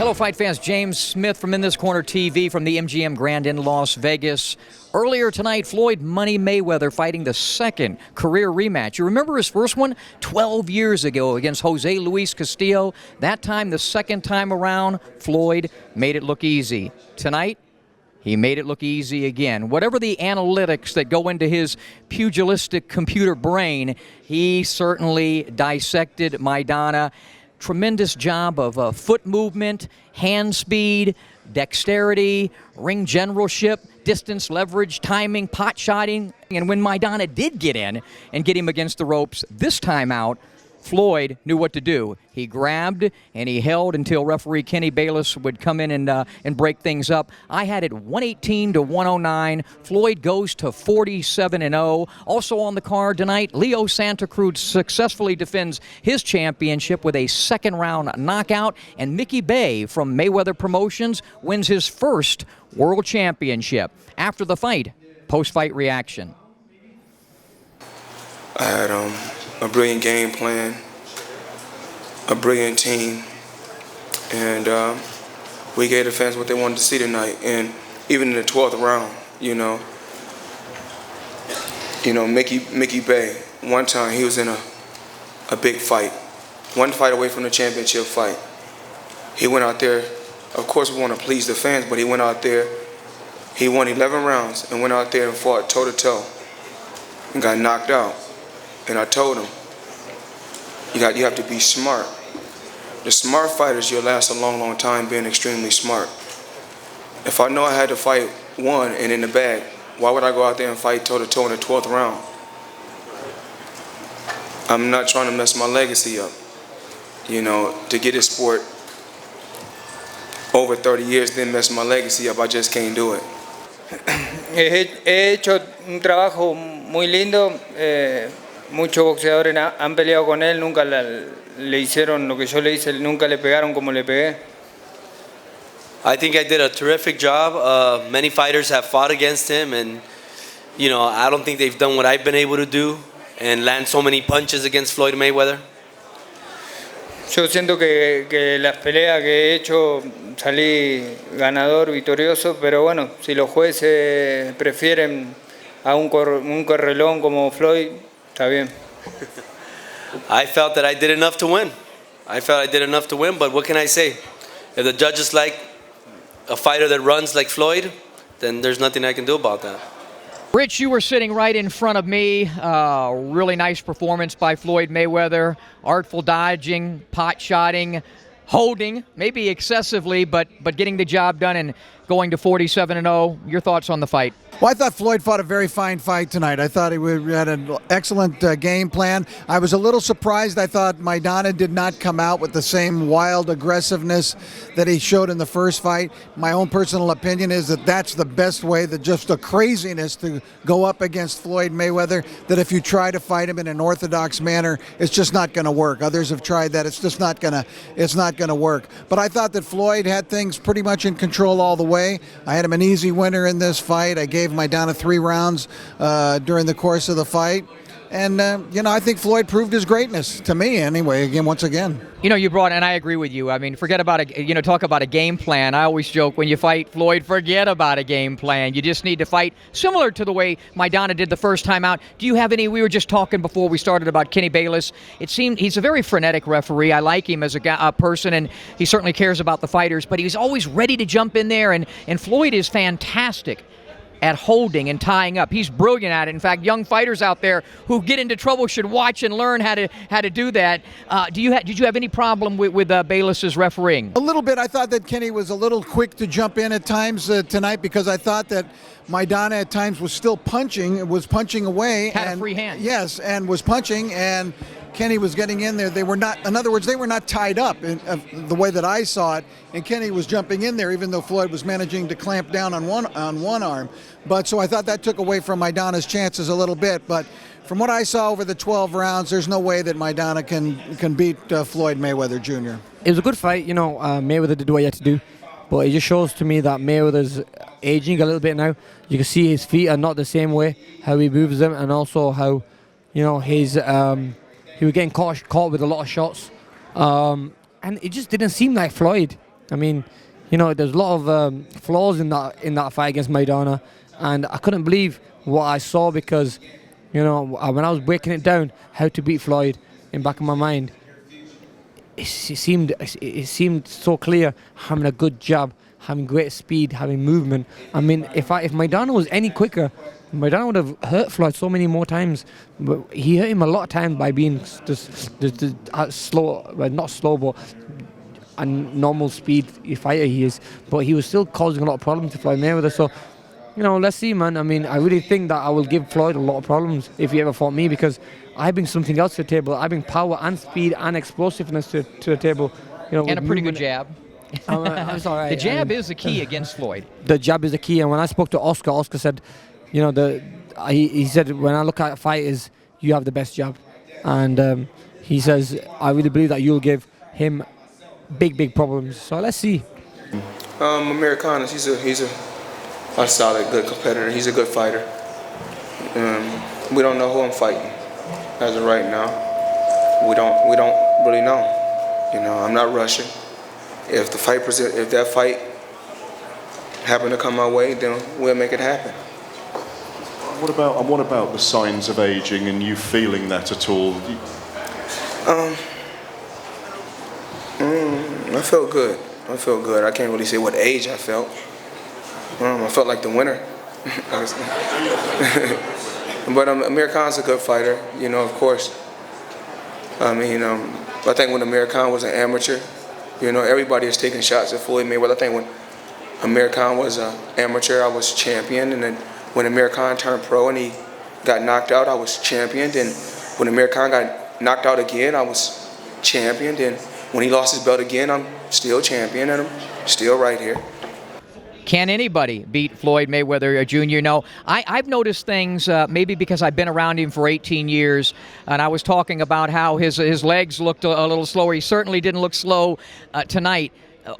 Hello, fight fans. James Smith from In This Corner TV from the MGM Grand in Las Vegas. Earlier tonight, Floyd Money Mayweather fighting the second career rematch. You remember his first one 12 years ago against Jose Luis Castillo. That time, the second time around, Floyd made it look easy. Tonight, he made it look easy again. Whatever the analytics that go into his pugilistic computer brain, he certainly dissected Maidana. Tremendous job of foot movement, hand speed, dexterity, ring generalship, distance, leverage, timing, pot shotting. And when Maidana did get in and get him against the ropes this time out, Floyd knew what to do. He grabbed and he held until referee Kenny Bayless would come in and break things up. I had it 118 to 109. Floyd goes to 47-0. Also on the card tonight, Leo Santa Cruz successfully defends his championship with a second-round knockout, and Mickey Bay from Mayweather Promotions wins his first world championship. After the fight, post-fight reaction. I had a brilliant game plan, a brilliant team, and we gave the fans what they wanted to see tonight. And even in the 12th round, you know, Mickey Bay, one time he was in a big fight, one fight away from the championship fight. He went out there, of course we want to please the fans, but he went out there, he won 11 rounds and went out there and fought toe-to-toe and got knocked out. And I told him, you have to be smart. The smart fighters, you'll last a long, long time being extremely smart. If I know I had to fight one and in the bag, why would I go out there and fight toe-to-toe in the 12th round? I'm not trying to mess my legacy up. You know, to get this sport over 30 years, then mess my legacy up, I just can't do it. He hecho un trabajo muy lindo. Muchos boxeadores han peleado con él, nunca le hicieron lo que yo le hice, nunca le pegaron como le pegué. I think I did a terrific job. Many fighters have fought against him, and you know, I don't think they've done what I've been able to do and land so many punches against Floyd Mayweather. Yo siento que las peleas que he hecho salí ganador, victorioso, pero bueno, si los jueces prefieren a un correlón como Floyd, está bien. I felt that I did enough to win. But what can I say? If the judges like a fighter that runs like Floyd, then there's nothing I can do about that. Rich, you were sitting right in front of me. Really nice performance by Floyd Mayweather. Artful dodging, pot shotting, holding, maybe excessively, but getting the job done and going to 47-0. Your thoughts on the fight? Well, I thought Floyd fought a very fine fight tonight. I thought he had an excellent game plan. I was a little surprised. I thought Maidana did not come out with the same wild aggressiveness that he showed in the first fight. My own personal opinion is that that's the best way, that just the craziness to go up against Floyd Mayweather, that if you try to fight him in an orthodox manner, it's just not going to work. Others have tried that. It's just not going to work. But I thought that Floyd had things pretty much in control all the way. I had him an easy winner in this fight. I gave Maidana 3 rounds during the course of the fight. And, I think Floyd proved his greatness, to me anyway, once again. You know, you brought, and I agree with you. I mean, forget about talk about a game plan. I always joke, when you fight Floyd, forget about a game plan. You just need to fight similar to the way Maidana did the first time out. Do you have any, we were just talking before we started about Kenny Bayless. It seemed he's a very frenetic referee. I like him as a person, and he certainly cares about the fighters, but he's always ready to jump in there, and Floyd is fantastic at holding and tying up. He's brilliant at it. In fact, young fighters out there who get into trouble should watch and learn how to do that. Did you have any problem with Bayless's refereeing? A little bit. I thought that Kenny was a little quick to jump in at times tonight, because I thought that Maidana at times was still punching away. Had a free hand. Yes, and was punching, and Kenny was getting in there. They were not, in other words, they were not tied up in the way that I saw it, and Kenny was jumping in there, even though Floyd was managing to clamp down on one arm. But so I thought that took away from Maidana's chances a little bit. But from what I saw over the 12 rounds, there's no way that Maidana can beat Floyd Mayweather Jr. It was a good fight. Mayweather did what he had to do, but it just shows to me that Mayweather's aging a little bit now. You can see his feet are not the same way, how he moves them, and also how, his he was getting caught with a lot of shots, and it just didn't seem like Floyd. I mean, there's a lot of flaws in that fight against Maidana, and I couldn't believe what I saw because, when I was breaking it down, how to beat Floyd in back of my mind, it seemed so clear, having a good jab, having great speed, having movement. I mean, if Maidana was any quicker, Maidana would have hurt Floyd so many more times. But he hurt him a lot of times by being just slow, well, not slow, but a normal speed fighter he is. But he was still causing a lot of problems to Floyd Mayweather. So, let's see, man. I mean, I really think that I will give Floyd a lot of problems if he ever fought me, because I bring something else to the table. I bring power and speed and explosiveness to the table. And a pretty good jab. It's all right. The jab is the key against Floyd. The jab is the key. And when I spoke to Oscar said, he said, when I look at fighters, you have the best jab. And he says, I really believe that you'll give him big problems. So let's see. Amir Khan, he's a solid, good competitor. He's a good fighter. We don't know who I'm fighting as of right now. We don't really know. I'm not rushing. If that fight happened to come my way, then we'll make it happen. What about the signs of aging and you feeling that at all? I felt good. I can't really say what age I felt. I felt like the winner. But Amir Khan's a good fighter, of course. I mean, I think when Amir Khan was an amateur, everybody is taking shots at Floyd Mayweather. I think when Amir Khan was an amateur, I was champion. And then when Amir Khan turned pro and he got knocked out, I was champion. And when Amir Khan got knocked out again, I was champion. And when he lost his belt again, I'm still champion, and I'm still right here. Can anybody beat Floyd Mayweather Jr.? No, I've noticed things, maybe because I've been around him for 18 years, and I was talking about how his legs looked a little slower. He certainly didn't look slow tonight.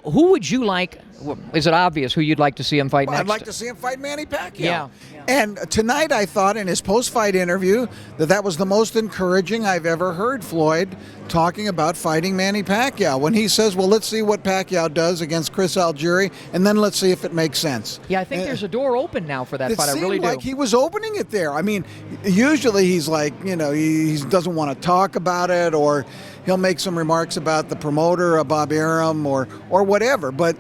Who would you like? Is it obvious who you'd like to see him fight next? I'd like to see him fight Manny Pacquiao. Yeah. And tonight I thought in his post-fight interview that was the most encouraging I've ever heard Floyd talking about fighting Manny Pacquiao. When he says, well, let's see what Pacquiao does against Chris Algieri, and then let's see if it makes sense. Yeah, I think there's a door open now for that fight. I really do. It seemed like he was opening it there. I mean, usually he's like, he doesn't want to talk about it, or he'll make some remarks about the promoter, Bob Arum, or whatever. But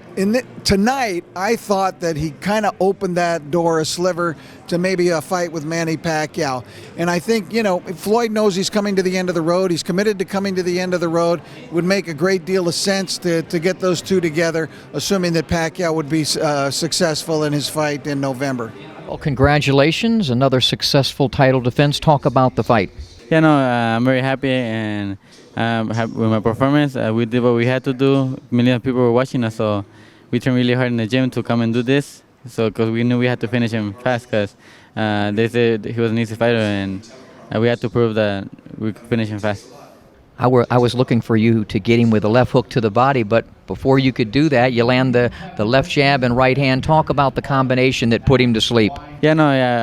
tonight, I thought that he kind of opened that door a sliver to maybe a fight with Manny Pacquiao. And I think, Floyd knows he's coming to the end of the road. He's committed to coming to the end of the road. It would make a great deal of sense to get those two together, assuming that Pacquiao would be successful in his fight in November. Well, congratulations. Another successful title defense. Talk about the fight. Yeah, no, I'm very happy and happy with my performance. We did what we had to do. Millions of people were watching us, so we trained really hard in the gym to come and do this. So, because we knew we had to finish him fast, because they said he was an easy fighter, and we had to prove that we could finish him fast. I was looking for you to get him with a left hook to the body, but before you could do that, you land the left jab and right hand. Talk about the combination that put him to sleep. Yeah,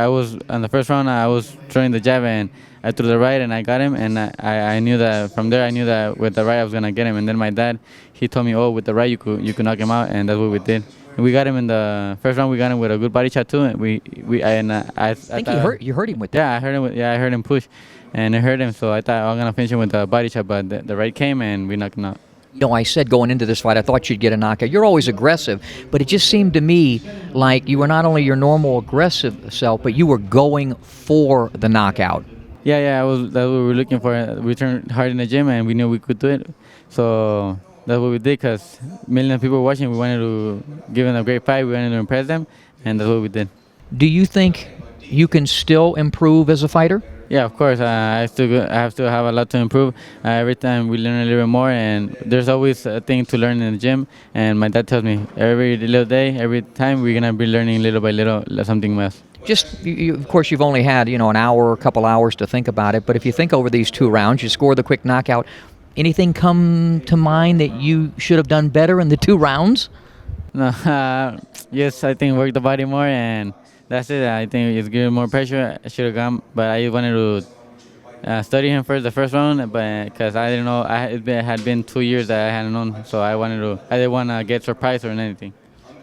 I was on the first round. I was throwing the jab, and I threw the right, and I got him. And I knew that from there. I knew that with the right, I was gonna get him. And then my dad, he told me, "Oh, with the right, you could knock him out," and that's what we did. And we got him in the first round. We got him with a good body shot too. And I think you hurt him with that. Yeah, I heard him push, and it hurt him. So I thought I was gonna finish him with the body shot, but the right came and we knocked him out. I said going into this fight, I thought you'd get a knockout. You're always aggressive, but it just seemed to me like you were not only your normal aggressive self, but you were going for the knockout. Yeah, that's what we were looking for. We trained hard in the gym, and we knew we could do it. So that's what we did, because millions of people were watching. We wanted to give them a great fight. We wanted to impress them, and that's what we did. Do you think you can still improve as a fighter? Yeah, of course. I have to have a lot to improve. Every time we learn a little bit more, and there's always a thing to learn in the gym. And my dad tells me every little day, every time, we're gonna be learning little by little something else. Of course, you've only had an hour, a couple hours to think about it. But if you think over these 2 rounds, you score the quick knockout. Anything come to mind that you should have done better in the 2 rounds? No, yes, I think work the body more, and that's it. I think it's giving more pressure. I should have gone, but I wanted to study him first the first round, but because I didn't know, it had been 2 years that I hadn't known, so I didn't want to get surprised or anything.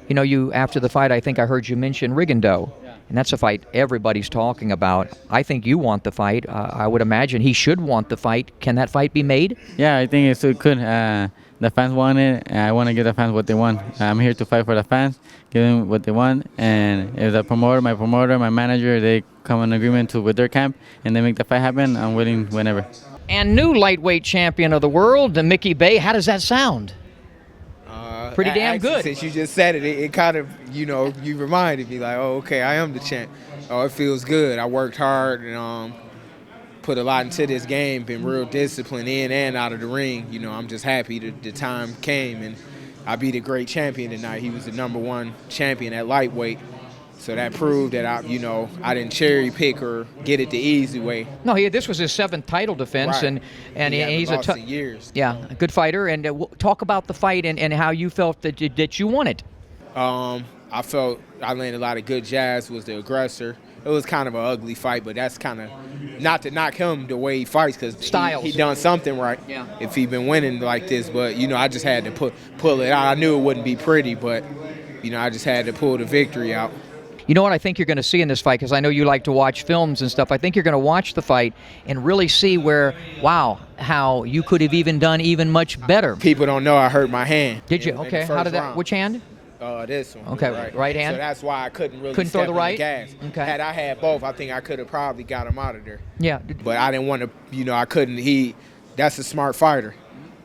You know, you after the fight, I think I heard you mention Rigondeaux, and that's a fight everybody's talking about. I think you want the fight. I would imagine he should want the fight. Can that fight be made? Yeah, I think it could. The fans want it, and I want to give the fans what they want. I'm here to fight for the fans, give them what they want, and if the promoter, my manager, they come in agreement with their camp, and they make the fight happen, I'm willing whenever. And new lightweight champion of the world, Mickey Bey. How does that sound? Pretty damn good. Since you just said it, it kind of, you reminded me like, oh, okay, I am the champ. Oh, it feels good. I worked hard and put a lot into this game, been real disciplined in and out of the ring. I'm just happy that the time came and I beat a great champion tonight. He was the #1 champion at lightweight. So that proved that I didn't cherry pick or get it the easy way. No, this was his 7th title defense, right. and he's a years. Yeah, a good fighter. And talk about the fight and how you felt that you won it. I felt I landed a lot of good jabs. Was the aggressor. It was kind of an ugly fight, but that's kind of not to knock him the way he fights because he done something right. Yeah. If he been winning like this, but I just had to pull it out. I knew it wouldn't be pretty, but I just had to pull the victory out. You know what I think you're going to see in this fight, because I know you like to watch films and stuff. I think you're going to watch the fight and really see how you could have even done even much better. People don't know I hurt my hand. Did you? Okay. How did that? Round. Which hand? This one. Okay, right hand. So that's why I couldn't really throw the right. Gas. Okay. Had I had both, I think I could have probably got him out of there. Yeah. But I didn't want to. I couldn't. That's a smart fighter.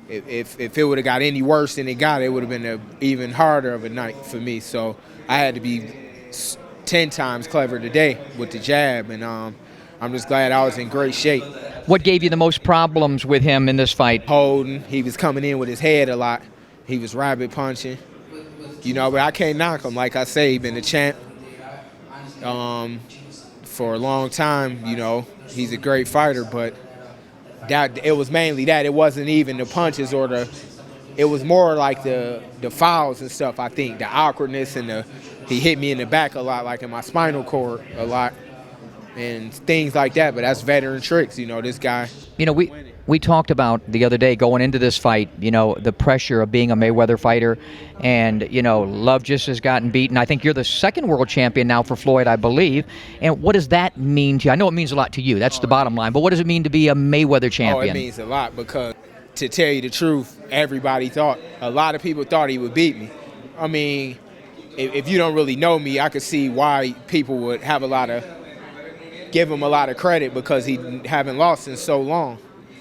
If it would have got any worse than it got, it would have been even harder of a night for me. So I had to be 10 times clever today with the jab, and I'm just glad I was in great shape. What gave you the most problems with him in this fight? Holding. He was coming in with his head a lot. He was rabbit punching. But I can't knock him. Like I say, he's been the champ for a long time. He's a great fighter, but it was mainly that. It wasn't even the punches or it was more like the fouls and stuff, I think. The awkwardness and he hit me in the back a lot, like in my spinal cord a lot, and things like that. But that's veteran tricks, this guy. We talked about the other day going into this fight, the pressure of being a Mayweather fighter, and, Love just has gotten beaten. I think you're the 2nd world champion now for Floyd, I believe. And what does that mean to you? I know it means a lot to you. That's the bottom line. But what does it mean to be a Mayweather champion? Oh, it means a lot because, to tell you the truth, a lot of people thought he would beat me. I mean, if you don't really know me, I could see why people would give him a lot of credit because he haven't lost in so long.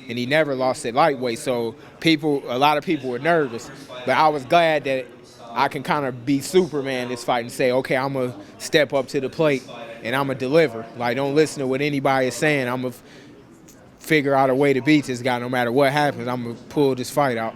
And he never lost at lightweight, so a lot of people were nervous. But I was glad that I can kind of be Superman this fight and say, okay, I'm going to step up to the plate and I'm going to deliver. Like, don't listen to what anybody is saying. I'm going to figure out a way to beat this guy no matter what happens. I'm going to pull this fight out.